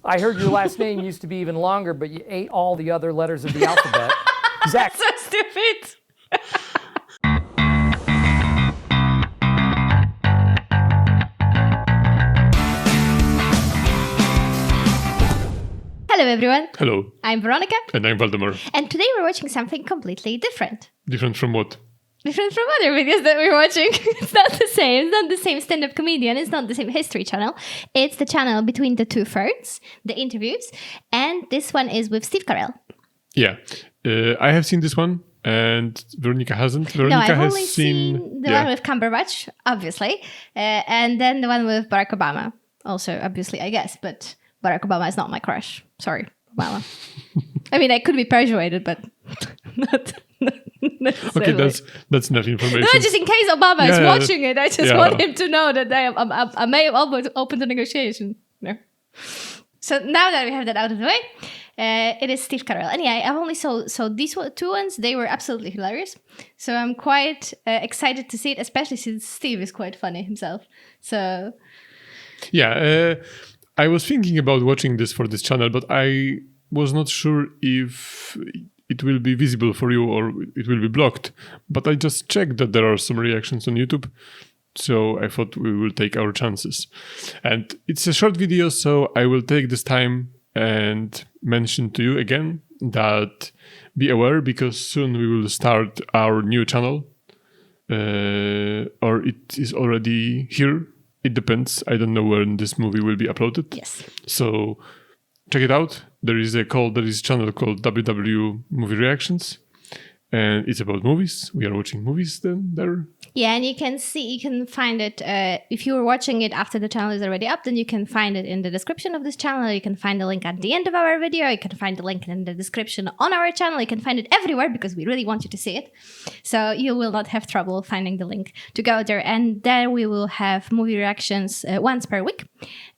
I heard your last name used to be even longer, but you ate all the other letters of the alphabet. Zach. So stupid. Hello, everyone. Hello. I'm Veronica. And I'm Valdemar. And today we're watching something completely different. Different from what? Different from other videos that we're watching. It's not the same. It's not the same stand-up comedian. It's not the same history channel. It's the channel between the two Ferns, the interviews. And this one is with Steve Carell. Yeah. I have seen this one and Veronica hasn't. Veronica I've has only seen the one with Cumberbatch, obviously. And then the one with Barack Obama. Also, obviously, I guess. But Barack Obama is not my crush. Sorry, Obama. I mean, I could be persuaded, but not Okay, that's enough information. No, just in case Obama is watching it, I just want him to know that I may have opened the negotiation. No. So now that we have that out of the way, it is Steve Carell. And yeah, I've only so these two ones, they were absolutely hilarious. So I'm quite excited to see it, especially since Steve is quite funny himself. So yeah, I was thinking about watching this for this channel, but I was not sure if it will be visible for you or it will be blocked. But I just checked that there are some reactions on YouTube. So I thought we will take our chances. And it's a short video, so I will take this time and mention to you again that be aware because soon we will start our new channel. Or it is already here. It depends. I don't know when this movie will be uploaded. yes. So check it out. There is a channel called WW Movie Reactions, and it's about movies. We are watching movies then there. Yeah, and you can find it, if you were watching it after the channel is already up, then you can find it in the description of this channel. You can find the link at the end of our video. You can find the link in the description on our channel. You can find it everywhere because we really want you to see it. So you will not have trouble finding the link to go there. And there we will have movie reactions once per week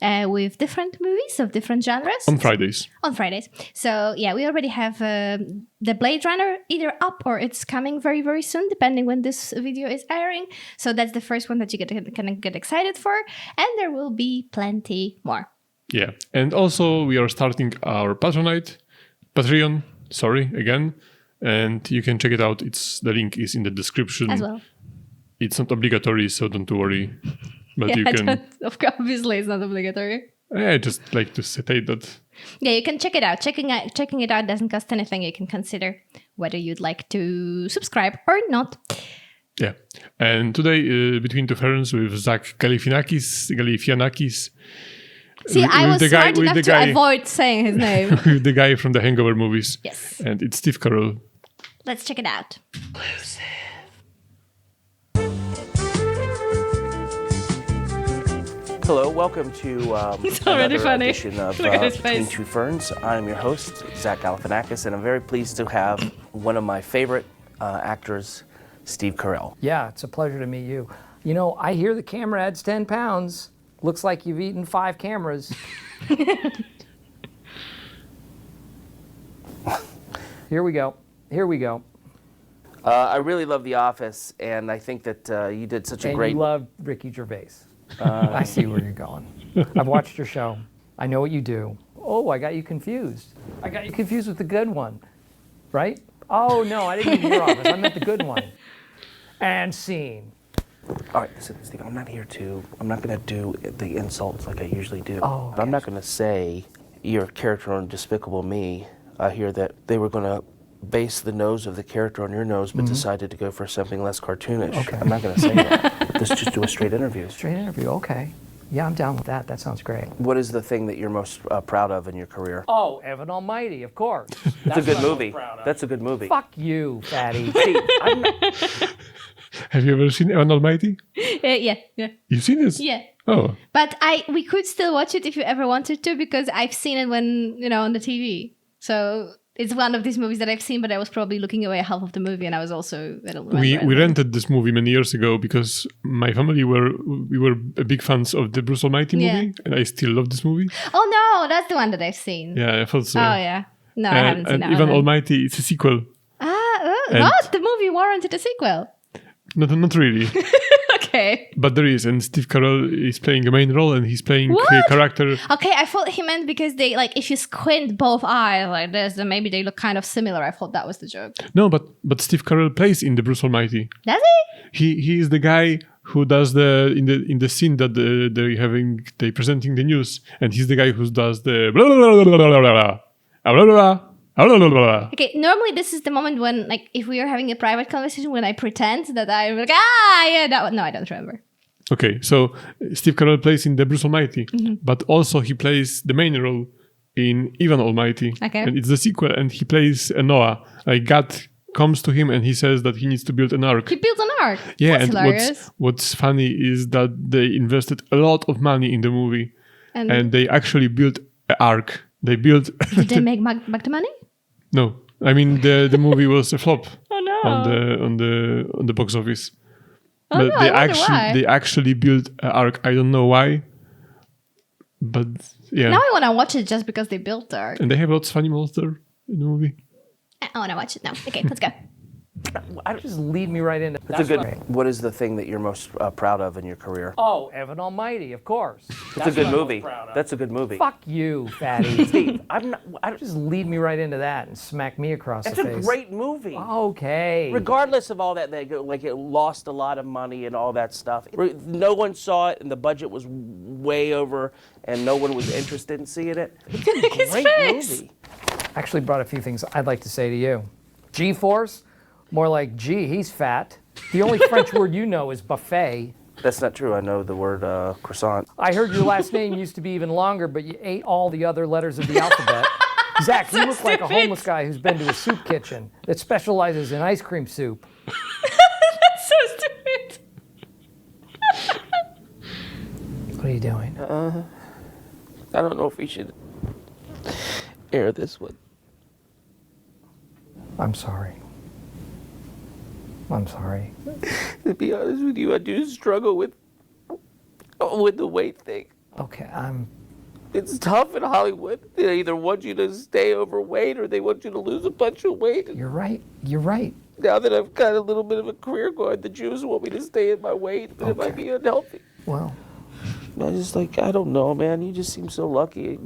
with different movies of different genres. On Fridays. On Fridays. So yeah, we already have the Blade Runner either up or it's coming very, very soon, depending when this video is airing. So that's the first one that you can get excited for. And there will be plenty more. Yeah. And also we are starting our Patreon, again. And you can check it out. The link is in the description. As well. It's not obligatory, so don't worry. But Yeah, you can. Obviously, it's not obligatory. I just like to state that. Yeah, you can check it out. Checking it out doesn't cost anything. You can consider whether you'd like to subscribe or not. Yeah. And today, Between Two Ferns with Zach Galifianakis. See, I was smart enough to avoid saying his name. With the guy from the Hangover movies. Yes. And it's Steve Carell. Let's check it out. Hello, welcome to already another funny. edition of Look at his Between face. Two Ferns. I'm your host, Zach Galifianakis, and I'm very pleased to have one of my favorite actors, Steve Carell. Yeah, it's a pleasure to meet you. You know, I hear the camera adds 10 pounds. Looks like you've eaten 5 cameras. Here we go. I really love The Office, and I think that you did such a And great... you love Ricky Gervais. I see where you're going. I've watched your show. I know what you do. Oh, I got you confused. I got you confused with the good one, right? Oh, no, I didn't mean Your Office. I meant the good one. And scene. All right, listen, Steve, I'm not going to do the insults like I usually do. Oh, okay. I'm not going to say your character on Despicable Me. I hear that they were going to base the nose of the character on your nose, but decided to go for something less cartoonish. Okay. I'm not going to say that. Let's just do a straight interview. Straight interview, okay. Yeah, I'm down with that. That sounds great. What is the thing that you're most proud of in your career? Oh, Evan Almighty, of course. It's a good movie. That's a good movie. Fuck you, fatty. Have you ever seen Evan Almighty? Yeah. You've seen this? Yeah. Oh. But we could still watch it if you ever wanted to, because I've seen it when, on the TV. So it's one of these movies that I've seen, but I was probably looking away half of the movie, and I was also, I don't remember. We rented this movie many years ago because my family were big fans of the Bruce Almighty movie, and I still love this movie. Oh no, that's the one that I've seen. Yeah, I thought so. Oh yeah. No, I haven't seen that And Evan one. Almighty, it's a sequel. What? The movie warranted a sequel? Not really. Okay. Okay. But there is, and Steve Carell is playing a main role, and he's playing a What? character. Okay, I thought he meant because they like if you squint both eyes like this, then maybe they look kind of similar. I thought that was the joke. No, but Steve Carell plays in the Bruce Almighty. Does He is the guy who does in the scene that they presenting the news, and he's the guy who does the blah, blah, blah, blah, blah, blah, blah, blah, blah, blah. Okay, normally this is the moment when, like, if we are having a private conversation, when I pretend that I'm like, yeah, that one. No, I don't remember. Okay, so Steve Carell plays in the Bruce Almighty, but also he plays the main role in Ivan Almighty. Okay. And it's the sequel, and he plays a Noah. Like, God comes to him and he says that he needs to build an ark. He built an ark. Yeah, That's and hilarious. what's funny is that they invested a lot of money in the movie, and they actually built an ark. They built... Did they make back the money? No, I mean the movie was a flop Oh no. on the box office. Oh, But no, I wonder why. they actually built an ark. I don't know why, but yeah. Now I want to watch it just because they built the ark. And they have lots of funny monster in the movie. I want to watch it now. Okay, let's go. Just lead me right into. It's a good. What is the thing that you're most proud of in your career? Oh, Evan Almighty, of course. It's a good movie. That's a good movie. Fuck you, fatty. Steve, I'm not. I just lead me right into that and smack me across It's the a face. great movie. Okay. Regardless of all that, it lost a lot of money and all that stuff. No one saw it, and the budget was way over, and no one was interested in seeing it. It's a great movie. Actually, brought a few things I'd like to say to you. G-force, more like gee, he's fat. The only French word you know is buffet. That's not true. I know the word croissant. I heard your last name used to be even longer, but you ate all the other letters of the alphabet. Zach, you look like a homeless guy who's been to a soup kitchen that specializes in ice cream soup. That's so stupid. What are you doing? I don't know if we should air this one. I'm sorry. I'm sorry. To be honest with you, I do struggle with the weight thing. Okay, It's tough in Hollywood. They either want you to stay overweight or they want you to lose a bunch of weight. you're right. You're right. Now that I've got a little bit of a career going, the Jews want me to stay at my weight, but it might be unhealthy. Well, I just I don't know, man. You just seem so lucky.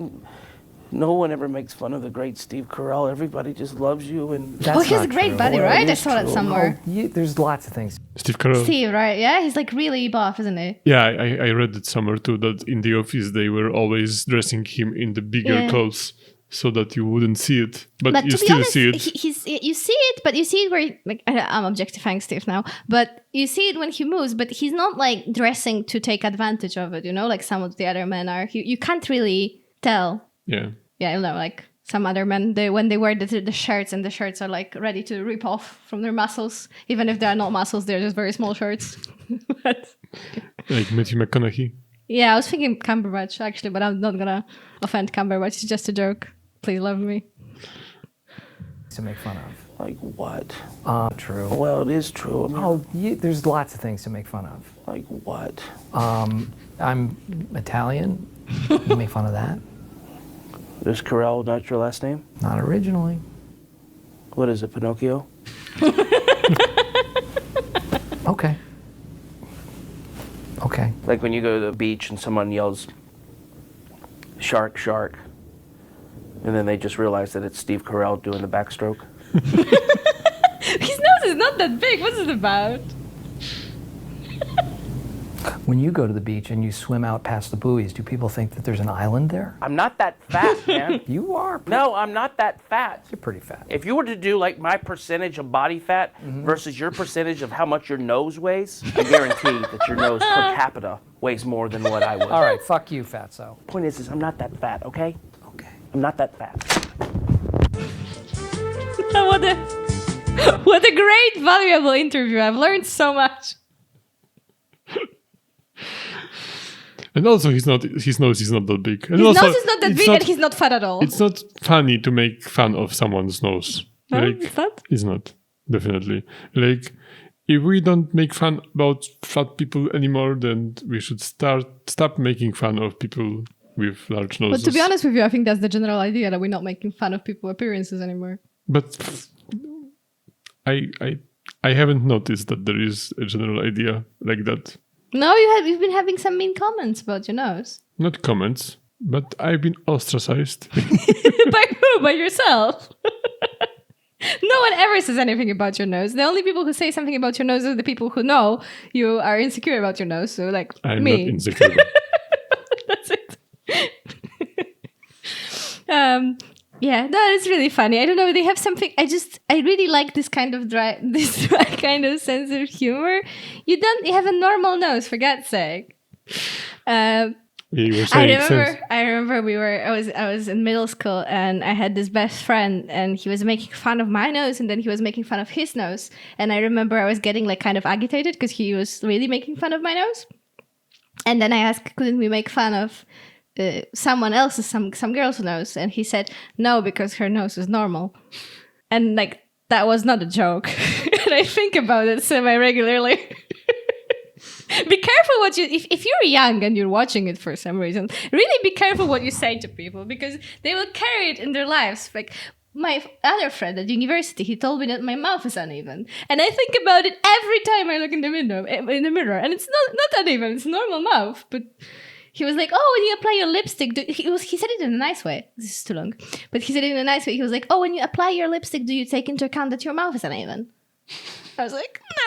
No one ever makes fun of the great Steve Carell. Everybody just loves you, and that's Oh, he has a not great true. body, Well, right? it I is saw that true. somewhere. There's lots of things. Steve Carell. Steve, right? Yeah, he's like really buff, isn't he? Yeah, I read it somewhere too, that in the office they were always dressing him in the bigger Yeah. clothes so that you wouldn't see it. But you to be still honest, see it. you see it, but you see it where I'm objectifying Steve now, but you see it when he moves, but he's not like dressing to take advantage of it, like some of the other men are. You can't really tell. Yeah. Yeah, like some other men, when they wear the shirts, and the shirts are like ready to rip off from their muscles, even if they are not muscles, they're just very small shirts. But, Like Matthew McConaughey. yeah, I was thinking Cumberbatch actually, but I'm not gonna offend Cumberbatch. It's just a joke. Please love me. To make fun of. like what? True. Well, it is true. I mean, There's lots of things to make fun of. like what? I'm Italian. You make fun of that. Is Carell not your last name? Not originally. What is it, Pinocchio? Okay. Okay. Like when you go to the beach and someone yells, "Shark, shark," and then they just realize that it's Steve Carell doing the backstroke. His nose is not that big. What's it about? When you go to the beach and you swim out past the buoys, do people think that there's an island there? I'm not that fat, man. You are. No, I'm not that fat. You're pretty fat. If you were to do like my percentage of body fat versus your percentage of how much your nose weighs, I guarantee that your nose per capita weighs more than what I would. All right, fuck you, fatso. Point is I'm not that fat, okay? Okay. I'm not that fat. What a great, valuable interview. I've learned so much. And also his nose is not that big. And His also, nose is not that it's big, and he's not fat at all. It's not funny to make fun of someone's nose. No, Like, it's not? It's not, definitely. Like, if we don't make fun about fat people anymore, then we should stop making fun of people with large noses. But to be honest with you, I think that's the general idea, that we're not making fun of people's appearances anymore. But I haven't noticed that there is a general idea like that. No, you've been having some mean comments about your nose. Not comments, but I've been ostracized. By who? By yourself. No one ever says anything about your nose. The only people who say something about your nose are the people who know you are insecure about your nose. So, like, I'm me. not insecure. That's it. Yeah, no, it's really funny. I don't know. They have something. I really like this kind of dry kind of sense of humor. You have a normal nose, for God's sake. You were saying I remember I was in middle school and I had this best friend and he was making fun of my nose and then he was making fun of his nose. And I remember I was getting like kind of agitated because he was really making fun of my nose. And then I asked, couldn't we make fun of someone else's, some girl's nose? And he said, no, because her nose is normal. And like, that was not a joke. And I think about it semi-regularly. Be careful what you, if you're young and you're watching it for some reason, really be careful what you say to people because they will carry it in their lives. Like my other friend at university, he told me that my mouth is uneven. And I think about it every time I look in the mirror. And it's not uneven, it's a normal mouth. But he was like, oh, when you apply your lipstick, he said it in a nice way. This is too long. But he said it in a nice way. He was like, oh, when you apply your lipstick, do you take into account that your mouth is uneven? I was like, no.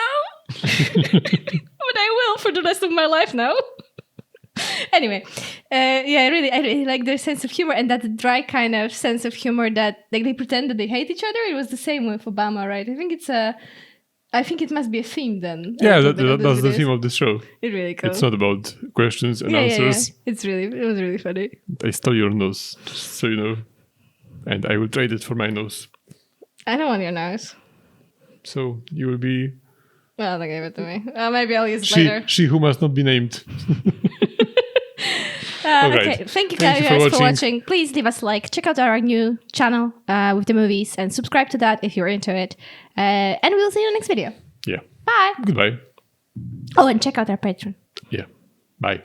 But I will for the rest of my life now. Anyway, I really like their sense of humor and that dry kind of sense of humor that like they pretend that they hate each other. It was the same with Obama, right? I think it must be a theme then. Yeah, that's the theme of the show. It's really cool. It's not about questions and answers. Yeah. It was really funny. I stole your nose, just so you know. And I will trade it for my nose. I don't want your nose. So you will be... Well, they gave it to me. Maybe I'll use it later. She who must not be named. Okay, thank you guys for watching. Please leave us a like. Check out our new channel with the movies and subscribe to that if you're into it. And we'll see you in the next video. Yeah. Bye. Goodbye. Oh, and check out our Patreon. Yeah. Bye.